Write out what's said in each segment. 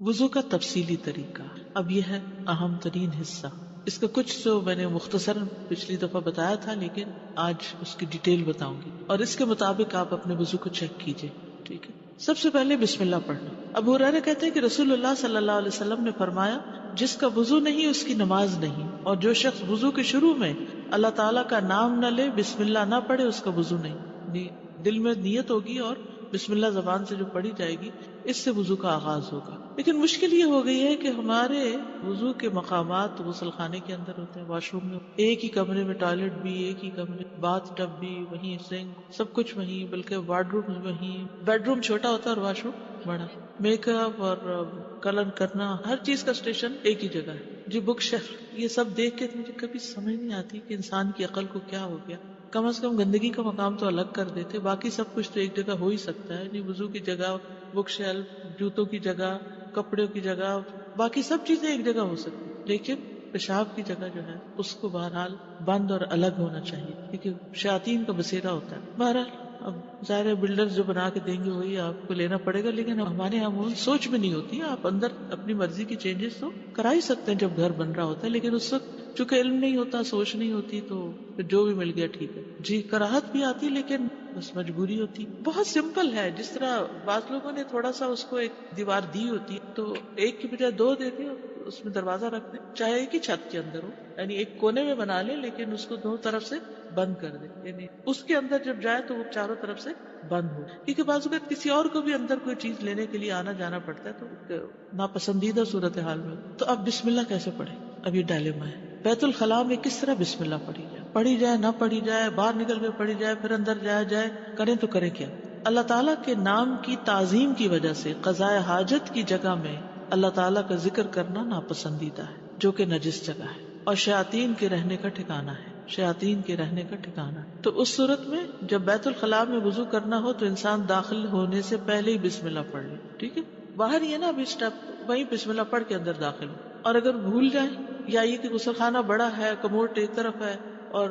وضو کا تفصیلی طریقہ، اب یہ ہے اہم ترین حصہ۔ اس کا کچھ تو میں نے مختصر پچھلی دفعہ بتایا تھا، لیکن آج اس کی ڈیٹیل بتاؤں گی اور اس کے مطابق آپ اپنے وضو کو چیک کیجئے، ٹھیک ہے۔ سب سے پہلے بسم اللہ پڑھنا۔ ابو ہریرہ کہتے ہیں کہ رسول اللہ صلی اللہ علیہ وسلم نے فرمایا، جس کا وضو نہیں اس کی نماز نہیں، اور جو شخص وضو کے شروع میں اللہ تعالیٰ کا نام نہ لے، بسم اللہ نہ پڑھے، اس کا وضو نہیں۔ دل میں نیت ہوگی اور بسم اللہ زبان سے جو پڑھی جائے گی، اس سے وضو کا آغاز ہوگا۔ لیکن مشکل یہ ہو گئی ہے کہ ہمارے وضو کے مقامات غسل خانے کے اندر ہوتے ہیں، واش روم میں، ایک ہی کمرے میں ٹوائلٹ بھی، ایک ہی کمرے باتھ ٹب بھی وہیں، سنک سب کچھ وہیں، بلکہ وارڈ روم وہیں، بیڈ روم چھوٹا ہوتا ہے اور واش روم بڑا، میک اپ اور کلر کرنا، ہر چیز کا اسٹیشن ایک ہی جگہ ہے جی۔ بک شیلف، یہ سب دیکھ کے مجھے کبھی سمجھ نہیں آتی کہ انسان کی عقل کو کیا ہو گیا۔ کم از کم گندگی کا مقام تو الگ کر دیتے، باقی سب کچھ تو ایک جگہ ہو ہی سکتا ہے۔ وضو کی جگہ، بک شیلف، جوتوں کی جگہ، کپڑوں کی جگہ، باقی سب چیزیں ایک جگہ ہو سکتی، لیکن پیشاب کی جگہ جو ہے اس کو بہرحال بند اور الگ ہونا چاہیے، کیونکہ شیاطین کا بسیرا ہوتا ہے۔ بہرحال اب ظاہر بلڈر جو بنا کے دیں گے وہی آپ کو لینا پڑے گا، لیکن ہمارے یہاں وہ سوچ بھی نہیں ہوتی۔ آپ اندر اپنی مرضی کی چینجز تو کرا ہی سکتے ہیں جب گھر بن رہا ہوتا ہے، لیکن اس وقت چونکہ علم نہیں ہوتا، سوچ نہیں ہوتی، تو پھر جو بھی مل گیا ٹھیک ہے جی۔ کراہت بھی آتی، لیکن بس مجبوری ہوتی۔ بہت سمپل ہے، جس طرح بعض لوگوں نے تھوڑا سا اس کو ایک دیوار دی ہوتی ہے تو ایک کی بجائے دو دے دیں، اس میں دروازہ رکھ دیں، چاہے ایک ہی چھت کے اندر ہو، یعنی ایک کونے میں بنا لیں لیکن اس کو دو طرف سے بند کر دیں، یعنی اس کے اندر جب جائے تو وہ چاروں طرف سے بند ہو، کیونکہ بعض اوقات کسی اور کو بھی اندر کوئی چیز لینے کے لیے آنا جانا پڑتا ہے تو ناپسندیدہ صورتحال میں۔ تو اب بسم اللہ کیسے پڑھیں؟ اب یہ ڈائلیما ہے۔ بیت الخلاء میں کس طرح بسم اللہ پڑھی جائے نہ پڑھی جائے، باہر نکل کے پڑھی جائے، پھر اندر جایا جائے، کریں تو کریں کیا؟ اللہ تعالیٰ کے نام کی تعظیم کی وجہ سے قضاء حاجت کی جگہ میں اللہ تعالیٰ کا ذکر کرنا ناپسندیدہ ہے، جو کہ نجس جگہ ہے اور شیاطین کے رہنے کا ٹھکانہ ہے، شیاطین کے رہنے کا ٹھکانہ ہے۔ تو اس صورت میں جب بیت الخلاء میں وضو کرنا ہو تو انسان داخل ہونے سے پہلے ہی بسم اللہ پڑھ لے، ٹھیک ہے؟ باہر ہی ہے نا ابھی اسٹیپ، وہیں بسم اللہ پڑھ کے اندر داخل ہو، اور اگر بھول جائیں یا یہ کہ غسل خانہ بڑا ہے، کموڈ ایک طرف ہے اور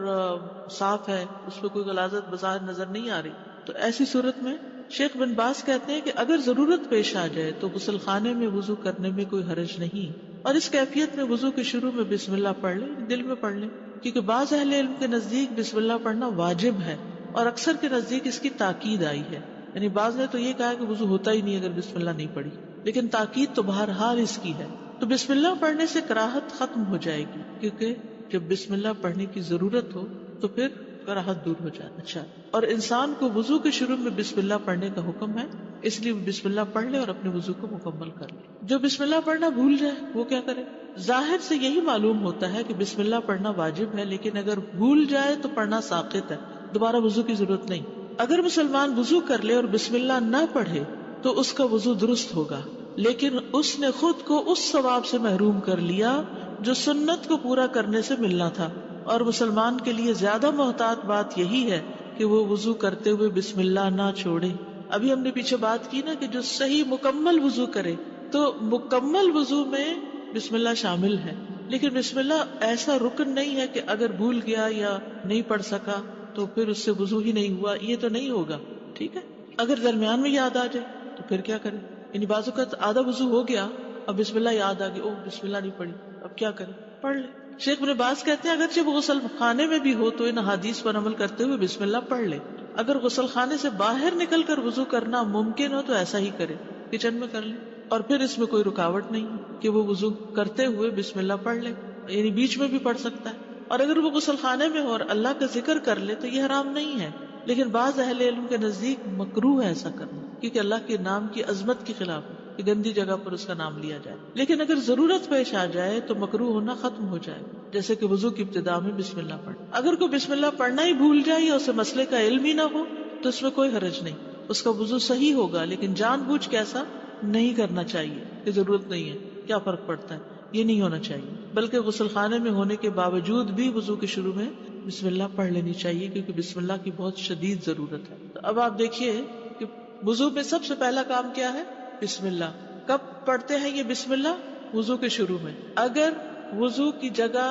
صاف ہے، اس پہ کوئی غلاظت بظاہر نظر نہیں آ رہی، تو ایسی صورت میں شیخ بن باز کہتے ہیں کہ اگر ضرورت پیش آ جائے تو غسل خانے میں وضو کرنے میں کوئی حرج نہیں، اور اس کیفیت میں وضو کے شروع میں بسم اللہ پڑھ لیں، دل میں پڑھ لیں، کیونکہ بعض اہل علم کے نزدیک بسم اللہ پڑھنا واجب ہے اور اکثر کے نزدیک اس کی تاکید آئی ہے، یعنی بعض نے تو یہ کہا کہ وضو ہوتا ہی نہیں اگر بسم اللہ نہیں پڑھی، لیکن تاکید تو بہرحال اس کی ہے۔ تو بسم اللہ پڑھنے سے کراہت ختم ہو جائے گی، کیونکہ جب بسم اللہ پڑھنے کی ضرورت ہو تو پھر کراہت دور ہو جاتا۔ اچھا، اور انسان کو وضو کے شروع میں بسم اللہ پڑھنے کا حکم ہے، اس لیے بسم اللہ پڑھ لے اور اپنے وضو کو مکمل کر لے۔ جو بسم اللہ پڑھنا بھول جائے وہ کیا کرے؟ ظاہر سے یہی معلوم ہوتا ہے کہ بسم اللہ پڑھنا واجب ہے، لیکن اگر بھول جائے تو پڑھنا ساقط ہے، دوبارہ وضو کی ضرورت نہیں۔ اگر مسلمان وضو کر لے اور بسم اللہ نہ پڑھے تو اس کا وضو درست ہوگا، لیکن اس نے خود کو اس ثواب سے محروم کر لیا جو سنت کو پورا کرنے سے ملنا تھا، اور مسلمان کے لیے زیادہ محتاط بات یہی ہے کہ وہ وضو کرتے ہوئے بسم اللہ نہ چھوڑے۔ ابھی ہم نے پیچھے بات کی نا کہ جو صحیح مکمل وضو کرے، تو مکمل وضو میں بسم اللہ شامل ہے، لیکن بسم اللہ ایسا رکن نہیں ہے کہ اگر بھول گیا یا نہیں پڑھ سکا تو پھر اس سے وضو ہی نہیں ہوا، یہ تو نہیں ہوگا، ٹھیک ہے؟ اگر درمیان میں یاد آ جائے تو پھر کیا کرے؟ یعنی بعض اوقات آدھا وضو ہو گیا، اب بسم اللہ یاد آ گئی، اوہ بسم اللہ نہیں پڑھی، اب کیا کرے؟ پڑھ لے۔ شیخ ابن باز کہتے ہیں اگرچہ وہ غسل خانے میں بھی ہو تو ان حدیث پر عمل کرتے ہوئے بسم اللہ پڑھ لے، اگر غسل خانے سے باہر نکل کر وضو کرنا ممکن ہو تو ایسا ہی کرے، کچن میں کر لے، اور پھر اس میں کوئی رکاوٹ نہیں کہ وہ وضو کرتے ہوئے بسم اللہ پڑھ لے، یعنی بیچ میں بھی پڑھ سکتا ہے۔ اور اگر وہ غسل خانے میں ہو اور اللہ کا ذکر کر لے تو یہ حرام نہیں ہے، لیکن بعض اہل علم کے نزدیک مکروہ ہے ایسا کرنا، کیونکہ اللہ کے نام کی عظمت کی خلاف ہے کہ گندی جگہ پر اس کا نام لیا جائے۔ لیکن اگر ضرورت پیش آ جائے تو مکروہ ہونا ختم ہو جائے، جیسے کہ وضو کی ابتدا میں بسم اللہ پڑھ۔ اگر کوئی بسم اللہ پڑھنا ہی بھول جائے یا اسے مسئلے کا علم ہی نہ ہو تو اس میں کوئی حرج نہیں، اس کا وضو صحیح ہوگا، لیکن جان بوجھ کے ایسا نہیں کرنا چاہیے کہ ضرورت نہیں ہے، کیا فرق پڑتا ہے، یہ نہیں ہونا چاہیے، بلکہ غسل خانے میں ہونے کے باوجود بھی وضو کے شروع میں بسم اللہ پڑھ لینی چاہیے، کیونکہ بسم اللہ کی بہت شدید ضرورت ہے۔ تو اب آپ دیکھیے کہ وضو میں سب سے پہلا کام کیا ہے؟ بسم اللہ۔ کب پڑھتے ہیں یہ بسم اللہ؟ وضو کے شروع میں۔ اگر وضو کی جگہ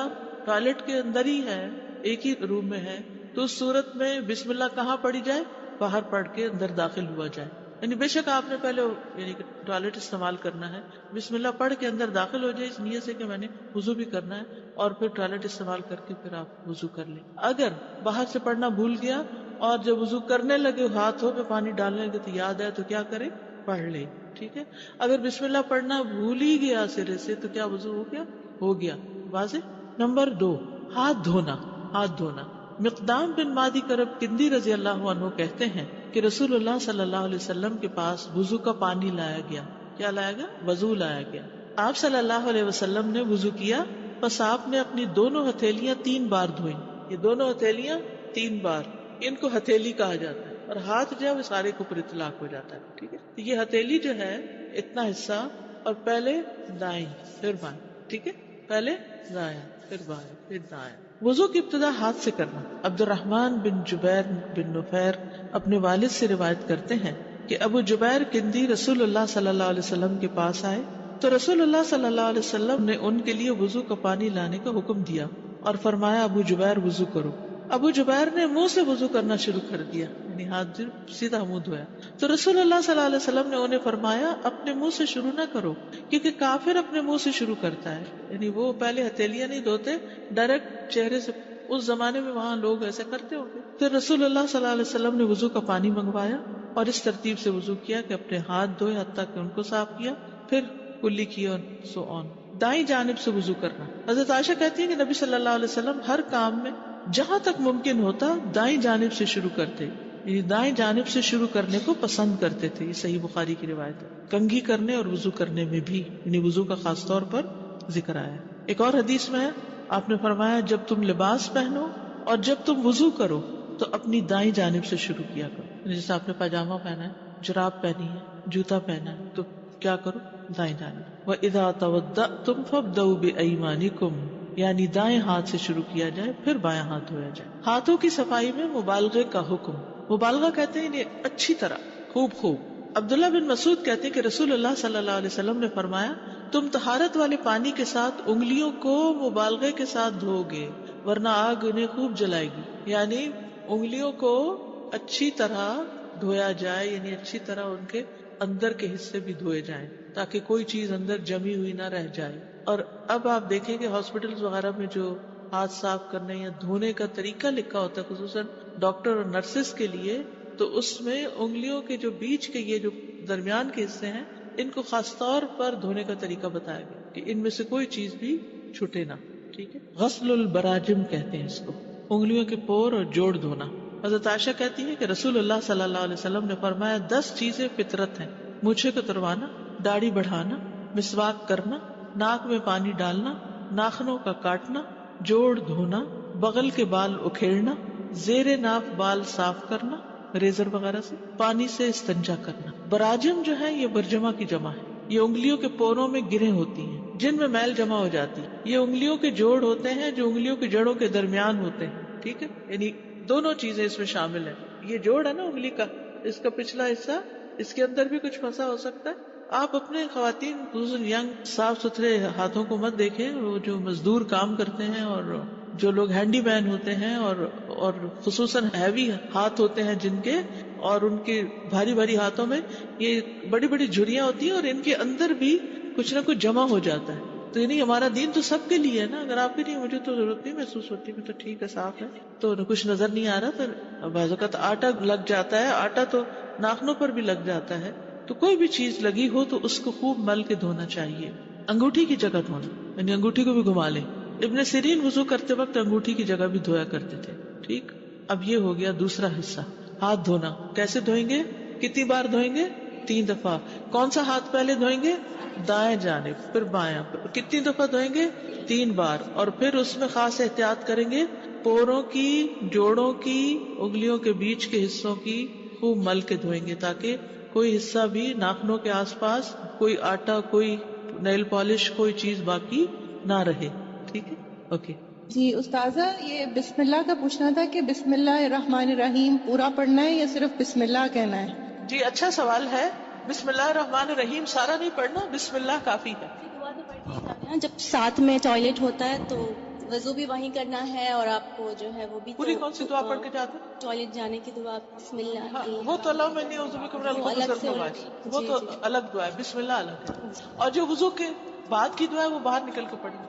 ٹوائلٹ کے اندر ہی ہے، ایک ہی روم میں ہے، تو اس صورت میں بسم اللہ کہاں پڑھی جائے؟ باہر پڑھ کے اندر داخل ہوا جائے، یعنی بے شک آپ نے پہلے یعنی ٹوائلٹ استعمال کرنا ہے، بسم اللہ پڑھ کے اندر داخل ہو جائے اس نیت سے کہ میں نے وضو بھی کرنا ہے، اور پھر ٹوائلٹ استعمال کر کے پھر آپ وضو کر لیں. اگر باہر سے پڑھنا بھول گیا اور جب وضو کرنے لگے ہاتھوں پہ پانی ڈالنے لگے تو یاد ہے تو کیا کرے؟ پڑھ لے. ٹھیک ہے. اگر بسم اللہ پڑھنا بھول ہی گیا سرے سے تو کیا وضو ہو گیا؟ ہو گیا. واضح. نمبر 2، ہاتھ دھونا. ہاتھ دھونا. مقدام بن مادی کرب کندی رضی اللہ عنہ کہتے ہیں کہ رسول اللہ صلی اللہ علیہ وسلم کے پاس وضو کا پانی لایا گیا. کیا لایا گیا؟ وضو لایا گیا. آپ صلی اللہ علیہ وسلم نے وضو کیا، پس آپ نے اپنی دونوں ہتھیلیاں 3 بار دھوئیں. یہ دونوں ہتھیلیاں 3 بار، ان کو ہتھیلی کہا جاتا ہے، اور ہاتھ جو ہے وہ سارے کے اوپر اطلاق ہو جاتا ہے. ٹھیک ہے. تو یہ ہتھیلی جو ہے اتنا حصہ، اور پہلے دائیں پھر بائیں. ٹھیک ہے. پہلے دائیں پھر بائیں پھر دائیں. وضو کی ابتدا ہاتھ سے کرنا. عبد الرحمن بن جبیر بن نفیر اپنے والد سے روایت کرتے ہیں کہ ابو جبیر کندی رسول اللہ صلی اللہ علیہ وسلم کے پاس آئے تو رسول اللہ صلی اللہ علیہ وسلم نے ان کے لیے وضو کا پانی لانے کا حکم دیا اور فرمایا ابو جبیر وضو کرو. ابو جبیر نے منہ سے وضو کرنا شروع کر دیا، یعنی ہاتھ سیدھا منہ دھویا. تو رسول اللہ صلی اللہ علیہ وسلم نے انہیں فرمایا اپنے منہ سے شروع نہ کرو، کیونکہ کافر اپنے منہ سے شروع کرتا ہے. یعنی وہ پہلے ہتھیلیاں نہیں دھوتے، ڈائریکٹ چہرے سے. اس زمانے میں وہاں لوگ ایسا کرتے ہوں گے. پھر رسول اللہ صلی اللہ علیہ وسلم نے وضو کا پانی منگوایا اور اس ترتیب سے وضو کیا کہ اپنے ہاتھ دھوئے حتیٰ کہ ان کو صاف کیا، پھر کلی کی اور سو آن. دائیں جانب سے وضو کرنا. حضرت عائشہ کہتی ہیں کہ نبی صلی اللہ علیہ وسلم ہر کام میں جہاں تک ممکن ہوتا دائیں جانب سے شروع کرتے، یعنی دائیں جانب سے شروع کرنے کو پسند کرتے تھے. یہ صحیح بخاری کی روایت ہے. کنگھی کرنے اور وضو کرنے میں بھی، یعنی وضو کا خاص طور پر ذکر آیا ہے. ایک اور حدیث میں آپ نے فرمایا جب تم لباس پہنو اور جب تم وضو کرو تو اپنی دائیں جانب سے شروع کیا کرو. جیسے آپ نے پاجامہ پہنا ہے، جراب پہنی ہے، جوتا پہنا ہے، تو کیا کرو؟ دائیں جانب. وَإِذَا تَوَضَّأْتُمْ فَابْدَؤْوا بِأَيْمَانِكُمْ، یعنی دائیں ہاتھ سے شروع کیا جائے پھر بایاں ہاتھ دھویا جائے. ہاتھوں کی صفائی میں مبالغے کا حکم. مبالغہ کہتے ہیں یعنی اچھی طرح، خوب. عبداللہ بن مسعود کہتے ہیں کہ رسول اللہ صلی اللہ علیہ وسلم نے فرمایا تم طہارت والے پانی کے ساتھ انگلیوں کو مبالغے کے ساتھ دھو گے ورنہ آگ انہیں خوب جلائے گی. یعنی انگلیوں کو اچھی طرح دھویا جائے، یعنی اچھی طرح ان کے اندر کے حصے بھی دھوئے جائیں تاکہ کوئی چیز اندر جمی ہوئی نہ رہ جائے. اور اب آپ دیکھیں کہ ہاسپٹلز وغیرہ میں جو ہاتھ صاف کرنے یا دھونے کا طریقہ لکھا ہوتا ہے خصوصاً ڈاکٹر اور نرسز کے لیے، تو اس میں انگلیوں کے جو بیچ کے یہ جو درمیان کے حصے ہیں ان کو خاص طور پر دھونے کا طریقہ بتایا گیا کہ ان میں سے کوئی چیز بھی چھوٹے نہ. ٹھیک ہے. غسل البراجم کہتے ہیں اس کو، انگلیوں کے پور اور جوڑ دھونا. حضرت عائشہ کہتی ہے کہ رسول اللہ صلی اللہ علیہ وسلم نے فرمایا 10 چیزیں فطرت ہیں: مونچھیں کتروانا، داڑھی بڑھانا، مسواک کرنا، ناک میں پانی ڈالنا، ناخنوں کا کاٹنا، جوڑ دھونا، بغل کے بال اکھیڑنا، زیر ناف بال صاف کرنا ریزر وغیرہ سے، پانی سے استنجا کرنا. براجم جو ہے یہ برجمہ کی جمع ہے. یہ انگلیوں کے پوروں میں گریں ہوتی ہیں جن میں میل جمع ہو جاتی ہے. یہ انگلیوں کے جوڑ ہوتے ہیں جو انگلیوں کی جڑوں کے درمیان ہوتے ہیں. ٹھیک ہے. یعنی دونوں چیزیں اس میں شامل ہیں. یہ جوڑ ہے نا انگلی کا، اس کا پچھلا حصہ، اس کے اندر بھی کچھ پھنسا ہو سکتا ہے. آپ اپنے خواتین خصوصاً ینگ صاف ستھرے ہاتھوں کو مت دیکھیں، وہ جو مزدور کام کرتے ہیں اور جو لوگ ہینڈی مین ہوتے ہیں اور خصوصاً ہیوی ہاتھ ہوتے ہیں جن کے، اور ان کے بھاری بھاری ہاتھوں میں یہ بڑی بڑی جھریاں ہوتی ہیں اور ان کے اندر بھی کچھ نہ کچھ جمع ہو جاتا ہے. تو یعنی ہمارا دین تو سب کے لیے ہے نا. اگر آپ کے لیے مجھے تو ضرورت نہیں محسوس ہوتی، میں تو ٹھیک ہے صاف ہے، تو کچھ نظر نہیں آ رہا، تو بعض اوقات آٹا لگ جاتا ہے، آٹا تو ناخنوں پر بھی لگ جاتا ہے، تو کوئی بھی چیز لگی ہو تو اس کو خوب مل کے دھونا چاہیے. انگوٹھی کی جگہ دھونا، یعنی انگوٹھی کو بھی گھما لیں. ابن سیرین وضو کرتے وقت انگوٹھی کی جگہ بھی دھویا کرتے تھے. ٹھیک. اب یہ ہو گیا دوسرا حصہ، ہاتھ دھونا. کیسے دھوئیں گے؟ کتنی بار دھوئیں گے؟ 3 دفعہ. کون سا ہاتھ پہلے دھوئیں گے؟ دائیں جانب، پھر بایاں. کتنی دفعہ دھوئیں گے؟ 3 بار. اور پھر اس میں خاص احتیاط کریں گے، پوروں کی، جوڑوں کی، انگلیوں کے بیچ کے حصوں کی خوب مل کے دھوئیں گے تاکہ کوئی حصہ بھی ناخنوں کے آس پاس، کوئی آٹا، کوئی نیل پالش، کوئی چیز باقی نہ رہے. ٹھیک ہے. اوکے. جی استاذہ، یہ بسم اللہ کا پوچھنا تھا کہ بسم اللہ الرحمن الرحیم پورا پڑھنا ہے یا صرف بسم اللہ کہنا ہے؟ جی اچھا سوال ہے. بسم اللہ الرحمن الرحیم سارا نہیں پڑھنا، بسم اللہ کافی ہے. دعا تو پڑھنی ہے جب ساتھ میں ٹوائلٹ ہوتا ہے تو وضو بھی وہیں کرنا ہے اور آپ کو جو ہے وہ بھی پوری کون سی دعا پڑھ کے جاتے ہیں؟ ٹوائلٹ جانے کی دعا بسم اللہ ہاں وہ تو اللہ میں نہیں عوذ بک من وہ الگ الخبث سے والخبائث، وہ جی تو جی الگ دعا ہے، بسم اللہ الگ ہے، اور جو وضو کے بعد کی دعا ہے وہ باہر نکل کے پڑھیں.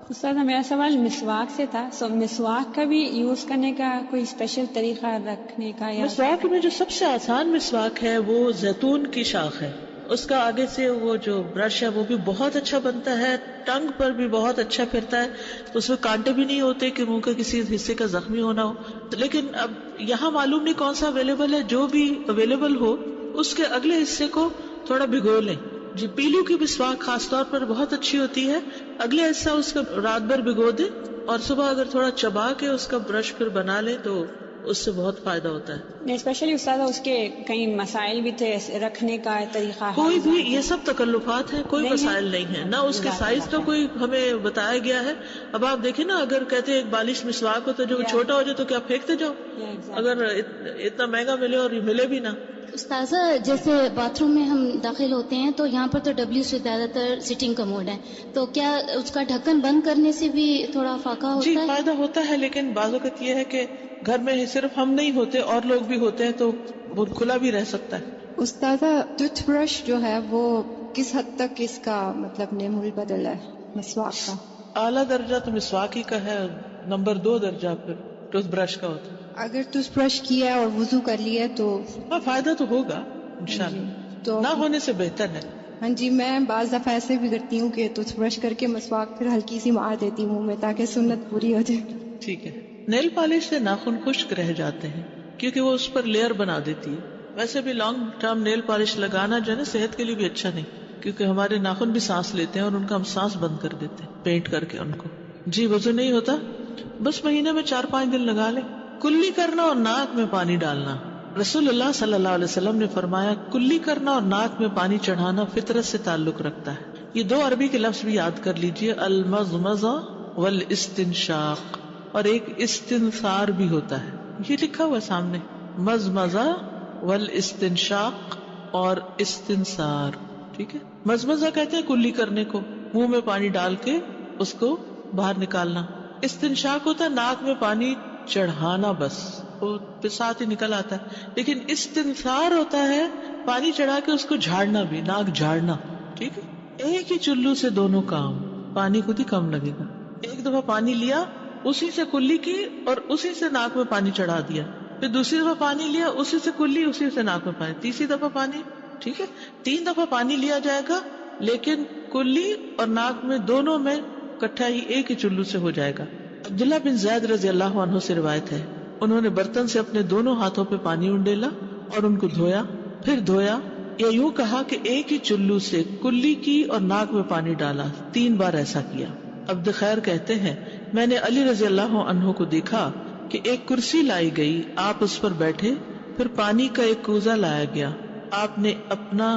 استاد میرا سوال مسواک سے تھا. مسواک کا بھی یوز کرنے کا کوئی اسپیشل طریقہ رکھنے کا یا مسواک میں جو سب سے آسان مسواک ہے وہ زیتون کی شاخ ہے. اس کا آگے سے وہ جو برش ہے وہ بھی بہت اچھا بنتا ہے، ٹنگ پر بھی بہت اچھا پھرتا ہے، اس میں کانٹے بھی نہیں ہوتے کہ منہ کے کسی حصے کا زخمی ہونا ہو. لیکن اب یہاں معلوم نہیں کون سا اویلیبل ہے، جو بھی اویلیبل ہو اس کے اگلے حصے کو تھوڑا بھگو لیں. جی پیلو کی مسواک خاص طور پر بہت اچھی ہوتی ہے، اگلے حصہ اس کا رات بھر بھگو دیں اور صبح اگر تھوڑا چبا کے اس کا برش پھر بنا لیں تو اس سے بہت فائدہ ہوتا ہے. اسپیشلی استاد اس کے کئی مسائل بھی تھے رکھنے کا طریقہ. کوئی بھی یہ سب تکلفات ہیں، کوئی مسائل نہیں ہے، نہ اس کے سائز کا کوئی ہمیں بتایا گیا ہے. اب آپ دیکھیں نا، اگر کہتے ہیں ایک 42 مسواک ہو تو جو چھوٹا ہو جائے تو کیا پھینکتے جاؤ؟ اگر اتنا مہنگا ملے اور یہ ملے بھی نہ. استاذہ جیسے باتھ روم میں ہم داخل ہوتے ہیں تو یہاں پر تو ڈبلیو سے زیادہ تر سٹنگ کموڈ ہے، تو کیا اس کا ڈھکن بند کرنے سے بھی تھوڑا فاقہ ہوتا ہے؟ جی فائدہ ہوتا ہے، لیکن بعض اوقات یہ ہے کہ گھر میں صرف ہم نہیں ہوتے اور لوگ بھی ہوتے ہیں تو وہ کھلا بھی رہ سکتا ہے. استاذہ ٹوتھ برش جو ہے وہ کس حد تک اس کا مطلب نعم البدل ہے مسواک کا؟ اعلیٰ درجہ تو مسواک ہی کا ہے، نمبر 2 درجہ پھر ٹوتھ برش کا ہوتا ہے. اگر ٹوتھ برش کیا ہے اور وضو کر لیا تو ہاں فائدہ تو ہوگا انشاءاللہ، تو نہ ہونے سے بہتر ہے. ہاں جی، میں بعض دفعہ ایسے بھی کرتی ہوں کہ ٹوتھ برش کر کے مسواک پھر ہلکی سی مار دیتی ہوں میں تاکہ سنت پوری ہو جائے. ٹھیک ہے. نیل پالش سے ناخن خشک رہ جاتے ہیں کیونکہ وہ اس پر لیئر بنا دیتی ہے. ویسے بھی لانگ ٹرم نیل پالش لگانا جو ہے نا صحت کے لیے بھی اچھا نہیں، کیونکہ ہمارے ناخن بھی سانس لیتے ہیں اور ان کا ہم سانس بند کر دیتے ہیں پینٹ کر کے ان کو. جی وضو نہیں ہوتا، بس مہینے میں 4-5 دن لگا لیں. کلی کرنا اور ناک میں پانی ڈالنا. رسول اللہ صلی اللہ علیہ وسلم نے فرمایا کلی کرنا اور ناک میں پانی چڑھانا فطرت سے تعلق رکھتا ہے. یہ 2 عربی کے لفظ بھی یاد کر لیجئے، المضمضہ والاستنشاق، اور ایک استنثار بھی ہوتا ہے، یہ لکھا ہوا سامنے، مضمضہ والاستنشاق اور استنثار. ٹھیک ہے. مضمضہ کہتے ہیں کلی کرنے کو، منہ میں پانی ڈال کے اس کو باہر نکالنا. استنشاق ہوتا ہے ناک میں پانی چڑھانا، بس وہ ساتھ ہی نکل آتا ہے. لیکن استنثار ہوتا ہے پانی چڑھا کے اس کو جھاڑنا بھی، ناک جھاڑنا. ٹھیک ہے. ایک ہی چلو سے دونوں کام، پانی خود ہی کم لگے گا. ایک دفعہ پانی لیا، اسی سے کلی کی اور اسی سے ناک میں پانی چڑھا دیا، پھر دوسری دفعہ پانی لیا، اسی سے کلی، اسی سے ناک میں پانی، تیسری دفعہ پانی. ٹھیک ہے. 3 دفعہ پانی لیا جائے گا، لیکن کلی اور ناک میں دونوں میں کٹھا ہی ایک ہی چلو سے ہو جائے گا. عبداللہ بن زید رضی اللہ عنہ سے روایت ہے، انہوں نے برتن سے اپنے دونوں ہاتھوں پہ پانی انڈیلا اور ان کو دھویا، پھر دھویا، یا یوں کہا کہ ایک ہی چلو سے کلی کی اور ناک میں پانی ڈالا، 3 بار ایسا کیا. عبد خیر کہتے ہیں میں نے علی رضی اللہ عنہ کو دیکھا کہ ایک کرسی لائی گئی، آپ اس پر بیٹھے، پھر پانی کا ایک کوزہ لایا گیا، آپ نے اپنا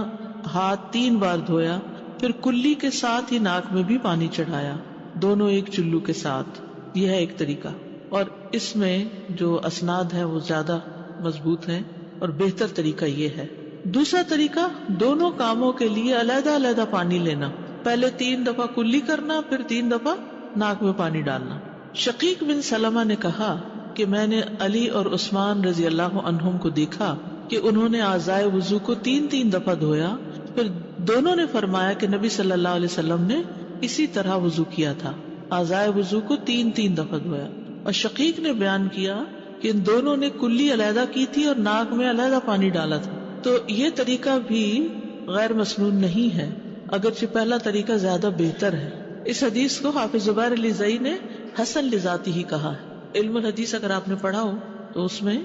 ہاتھ 3 بار دھویا، پھر کلی کے ساتھ ہی ناک میں بھی پانی چڑھایا، دونوں ایک چلو کے ساتھ. یہ ہے ایک طریقہ، اور اس میں جو اسناد ہے وہ زیادہ مضبوط ہے اور بہتر طریقہ یہ ہے. دوسرا طریقہ دونوں کاموں کے لیے علیحدہ علیحدہ پانی لینا، پہلے 3 دفعہ کلی کرنا، پھر 3 دفعہ ناک میں پانی ڈالنا. شقیق بن سلمہ نے کہا کہ میں نے علی اور عثمان رضی اللہ عنہم کو دیکھا کہ انہوں نے اعضائے وضو کو 3 دفعہ دھویا، پھر دونوں نے فرمایا کہ نبی صلی اللہ علیہ وسلم نے اسی طرح وضو کیا تھا، اعضائے وضو کو 3 دفعہ دھویا. اور شقیق نے بیان کیا کہ ان دونوں نے کلی علیحدہ کی تھی اور ناک میں علیحدہ پانی ڈالا تھا. تو یہ طریقہ بھی غیر مسنون نہیں ہے، اگرچہ پہلا طریقہ زیادہ بہتر ہے. اس حدیث کو حافظ زبیر علی زئی نے حسن لذاتی ہی کہا ہے. علم الحدیث اگر آپ نے پڑھا ہو تو اس میں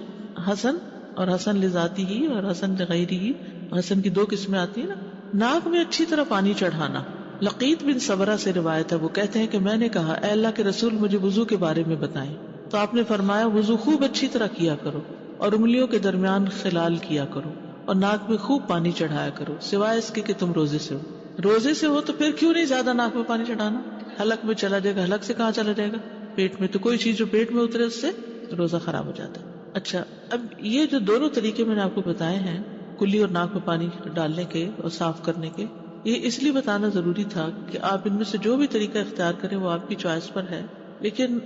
حسن اور حسن لذاتی ہی اور حسن لغیری ہی، حسن کی 2 قسمیں آتی ہیں نا. ناک میں اچھی طرح پانی چڑھانا. لقیط بن صبرہ سے روایت ہے، وہ کہتے ہیں کہ میں نے کہا اے اللہ کے رسول مجھے وضو کے بارے میں بتائیں، تو آپ نے فرمایا وضو خوب اچھی طرح کیا کرو اور انگلیوں کے درمیان خلال کیا کرو اور ناک میں خوب پانی چڑھایا کرو، سوائے اس کے کہ تم روزے سے ہو. روزے سے ہو تو پھر کیوں نہیں زیادہ ناک میں پانی چڑھانا، حلق میں چلا جائے گا. حلق سے کہاں چلا جائے گا؟ پیٹ میں. تو کوئی چیز جو پیٹ میں اترے اس سے روزہ خراب ہو جاتا ہے. اچھا، اب یہ جو دونوں طریقے میں نے آپ کو بتائے ہیں، کلی اور ناک میں پانی ڈالنے کے اور صاف کرنے کے، یہ اس لیے بتانا ضروری تھا کہ آپ ان میں سے جو بھی طریقہ اختیار کریں وہ آپ کی چوائس پر ہے. لیکن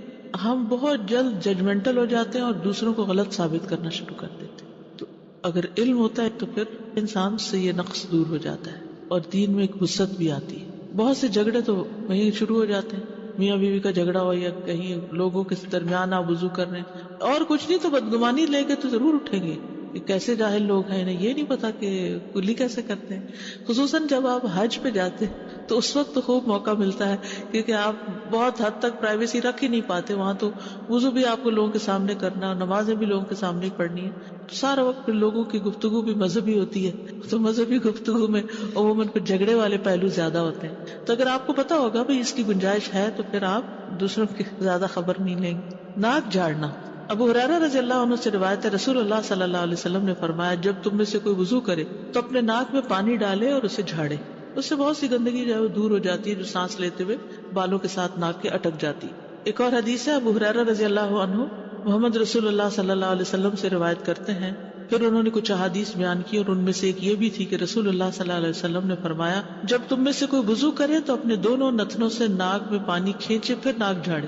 ہم بہت جلد ججمنٹل ہو جاتے ہیں اور دوسروں کو غلط ثابت کرنا شروع کر دیتے ہیں. تو اگر علم ہوتا ہے تو پھر انسان سے یہ نقص دور ہو جاتا ہے اور دین میں ایک وسعت بھی آتی ہے. بہت سے جھگڑے تو وہیں شروع ہو جاتے ہیں، میاں بیوی کا جھگڑا ہوا یا کہیں لوگوں کے درمیان آپ وضو کر رہے ہیں اور کچھ نہیں تو بدگمانی لے کے تو ضرور اٹھیں گے کہ کیسے جاہل لوگ ہیں، انہیں یہ نہیں پتا کہ کلی کیسے کرتے ہیں. خصوصاً جب آپ حج پہ جاتے ہیں تو اس وقت تو خوب موقع ملتا ہے کیونکہ آپ بہت حد تک پرائیویسی رکھ ہی نہیں پاتے. وہاں تو وضو بھی آپ کو لوگوں کے سامنے کرنا اور نمازیں بھی لوگوں کے سامنے پڑھنی ہے، تو سارا وقت لوگوں کی گفتگو بھی مذہبی ہوتی ہے. تو مذہبی گفتگو میں عموماً کچھ جھگڑے والے پہلو زیادہ ہوتے ہیں. تو اگر آپ کو پتا ہوگا بھائی اس کی گنجائش ہے تو پھر آپ دوسروں کی زیادہ خبر نہیں لیں گے. ناک جھاڑنا. ابو ہریرہ رضی اللہ عنہ سے روایت ہے، رسول اللہ صلی اللہ علیہ وسلم نے فرمایا جب تم میں سے کوئی وضو کرے تو اپنے ناک میں پانی ڈالے اور اسے جھاڑے. اس سے بہت سی گندگی جو ہے وہ دور ہو جاتی ہے جو سانس لیتے ہوئے بالوں کے ساتھ ناک کے اٹک جاتی. ایک اور حدیث ہے، ابو ہریرہ رضی اللہ عنہ محمد رسول اللہ صلی اللہ علیہ وسلم سے روایت کرتے ہیں، پھر انہوں نے کچھ احادیث بیان کی اور ان میں سے ایک یہ بھی تھی کہ رسول اللہ صلی اللہ علیہ وسلم نے فرمایا جب تم میں سے کوئی وضو کرے تو اپنے دونوں نتنوں سے ناک میں پانی کھینچے پھر ناک جھاڑے.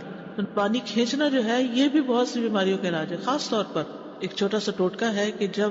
پانی کھینچنا جو ہے یہ بھی بہت سی بیماریوں کا علاج ہے. خاص طور پر ایک چھوٹا سا ٹوٹکا ہے کہ جب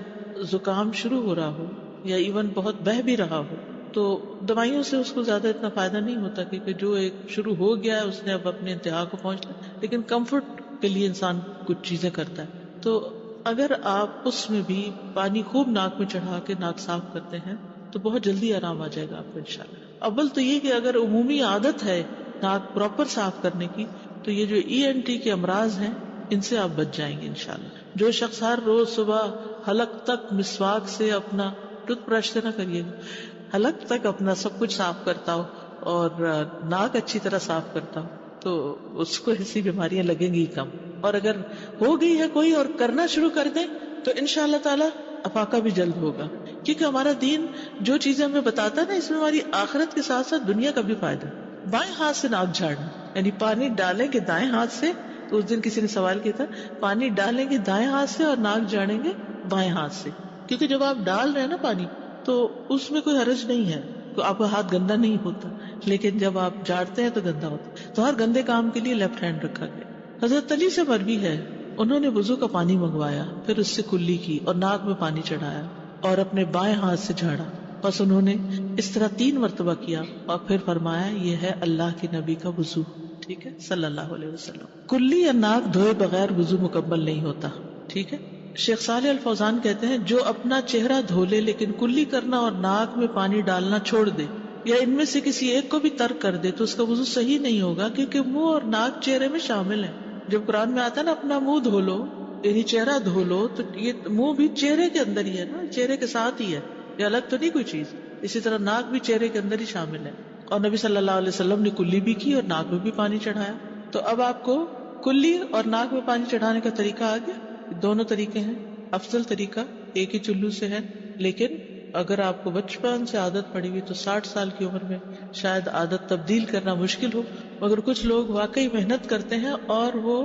زکام شروع ہو رہا ہو یا ایون بہت بہہ بھی رہا ہو تو دوائیوں سے اس کو زیادہ اتنا فائدہ نہیں ہوتا کیونکہ جو ایک شروع ہو گیا ہے اس نے اب اپنے انتہا کو پہنچنا، لیکن کمفرٹ کے لیے انسان کچھ چیزیں کرتا ہے. تو اگر آپ اس میں بھی پانی خوب ناک میں چڑھا کے ناک صاف کرتے ہیں تو بہت جلدی آرام آ جائے گا آپ کو انشاءاللہ. اول تو یہ کہ اگر عمومی عادت ہے ناک پراپر صاف کرنے کی تو یہ جو ENT کے امراض ہیں ان سے آپ بچ جائیں گے انشاءاللہ. جو شخص ہر روز صبح حلق تک مسواک سے اپنا ٹوتھ برش سے نہ کریے گا، حلق تک اپنا سب کچھ صاف کرتا ہو اور ناک اچھی طرح صاف کرتا ہو تو اس کو ایسی بیماریاں لگیں گی کم. اور اگر ہو گئی ہے کوئی اور کرنا شروع کر دیں تو انشاءاللہ تعالی افاقہ بھی جلد ہوگا، کیونکہ ہمارا دین جو چیزیں ہمیں بتاتا ہے نا اس میں ہماری آخرت کے ساتھ ساتھ دنیا کا بھی فائدہ. بائیں ہاتھ سے ناک جھاڑنا یعنی پانی ڈالیں گے دائیں ہاتھ سے، تو اس دن کسی نے سوال کیا تھا پانی ڈالیں گے دائیں ہاتھ سے اور ناک جھاڑیں گے بائیں ہاتھ سے، کیونکہ جب آپ ڈال رہے ہیں نا پانی تو اس میں کوئی حرج نہیں ہے، آپ کا ہاتھ گندا نہیں ہوتا، لیکن جب آپ جھاڑتے ہیں تو گندا ہوتا. تو ہر گندے کام کے لیے لیفٹ ہینڈ رکھا گیا. حضرت علی سے مروی ہے انہوں نے وضو کا پانی منگوایا پھر اس سے کلی کی اور ناک میں پانی چڑھایا اور اپنے بائیں ہاتھ سے جھاڑا. بس انہوں نے اس طرح 3 مرتبہ کیا اور پھر فرمایا یہ ہے اللہ کے نبی کا وضو. ٹھیک ہے صلی اللہ علیہ وسلم. کلی یا ناک دھوئے بغیر وضو مکمل نہیں ہوتا. ٹھیک ہے. شیخ صالح الفوزان کہتے ہیں جو اپنا چہرہ دھو لے لیکن کلی کرنا اور ناک میں پانی ڈالنا چھوڑ دے یا ان میں سے کسی ایک کو بھی ترک کر دے تو اس کا وضو صحیح نہیں ہوگا، کیونکہ منہ اور ناک چہرے میں شامل ہیں. جب قرآن میں آتا ہے نا اپنا منہ دھو لو یعنی چہرہ دھو لو، تو یہ منہ بھی چہرے کے اندر ہی ہے نا، چہرے کے ساتھ ہی ہے، یہ الگ تو نہیں کوئی چیز. اسی طرح ناک بھی چہرے کے اندر ہی شامل ہے. اور نبی صلی اللہ علیہ وسلم نے کلی بھی کی اور ناک میں بھی پانی چڑھایا. تو اب آپ کو کلی اور ناک میں پانی چڑھانے کا طریقہ آ گیا. دونوں طریقے ہیں. افضل طریقہ ایک ہی چلو سے ہے، لیکن اگر آپ کو بچپن سے عادت پڑی ہوئی تو 60 سال کی عمر میں شاید عادت تبدیل کرنا مشکل ہو، مگر کچھ لوگ واقعی محنت کرتے ہیں اور وہ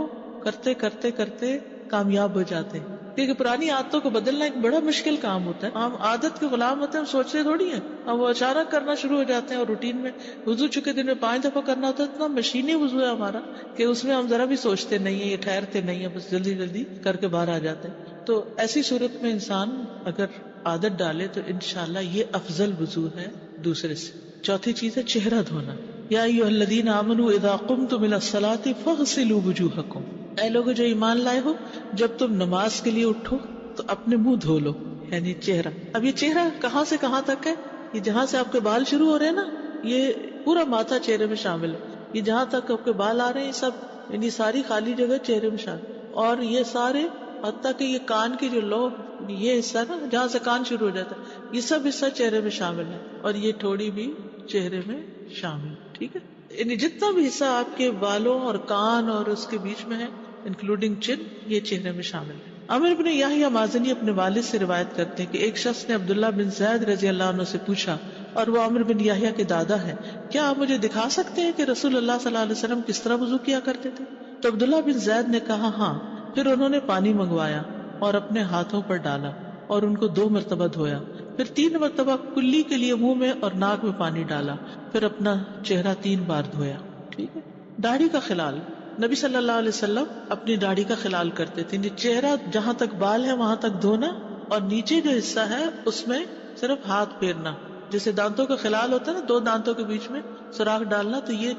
کرتے کرتے کرتے کامیاب ہو جاتے ہیں. کیونکہ پرانی عادتوں کو بدلنا ایک بڑا مشکل کام ہوتا ہے. ہم عادت کے غلام ہوتے ہیں، ہم سوچتے تھوڑی ہیں، ہم وہ اچانک کرنا شروع ہو جاتے ہیں. اور روٹین میں وضو چکے دن میں 5 دفعہ کرنا ہوتا ہے، اتنا مشینی وضو ہے ہمارا کہ اس میں ہم ذرا بھی سوچتے نہیں ہیں، یہ ٹھہرتے نہیں ہیں، بس جلدی جلدی کر کے باہر آ جاتے ہیں. تو ایسی صورت میں انسان اگر عادت ڈالے تو انشاءاللہ یہ افضل وضو ہے دوسرے سے. چوتھی چیز ہے چہرہ دھونا. یا ایھا الذین آمنوا اذا قمتم الی الصلاۃ فاغسلوا وجوہکم، اے لوگوں جو ایمان لائے ہو جب تم نماز کے لیے اٹھو تو اپنے منہ دھو لو، یعنی چہرہ. اب یہ چہرہ کہاں سے کہاں تک ہے؟ یہ جہاں سے آپ کے بال شروع ہو رہے ہیں نا، یہ پورا ماتھا چہرے میں شامل ہے. یہ جہاں تک آپ کے بال آ رہے ہیں یہ سب، یعنی ساری خالی جگہ چہرے میں شامل. اور یہ سارے حتیٰ کہ یہ کان کی جو لو یہ حصہ نا جہاں سے کان شروع ہو جاتا ہے، یہ سب حصہ چہرے میں شامل ہے. اور یہ تھوڑی بھی چہرے میں شامل. ٹھیک ہے. یعنی جتنا بھی حصہ آپ کے بالوں اور کان اور اس کے بیچ میں ہے انکلوڈنگ چن، یہ چہرے میں شامل ہے. عامر بن یحییٰ مازنی اپنے والد سے روایت کرتے ہیں کہ ایک شخص نے عبداللہ بن زید رضی اللہ عنہ سے پوچھا، اور وہ عامر بن یحییٰ کے دادا ہے، کیا آپ مجھے دکھا سکتے ہیں کہ رسول اللہ صلی اللہ علیہ وسلم کس طرح وضو کیا کرتے تھے؟ تو عبداللہ بن زید نے کہا ہاں. پھر انہوں نے پانی منگوایا اور اپنے ہاتھوں پر ڈالا اور ان کو 2 مرتبہ دھویا. پھر 3 مرتبہ کلی کے لیے منہ میں اور ناک میں پانی ڈالا. پھر اپنا چہرہ 3 بار دھویا. ٹھیک ہے. داڑھی کا خلال. نبی صلی اللہ علیہ وسلم اپنی داڑھی کا خلال کرتے تھے، یعنی چہرہ جہاں تک بال ہے وہاں تک دھونا، اور نیچے جو حصہ ہے اس میں صرف ہاتھ پھیرنا، جیسے دانتوں کا خلال ہوتا ہے نا، دو دانتوں کے بیچ میں سوراخ ڈالنا، تو یہ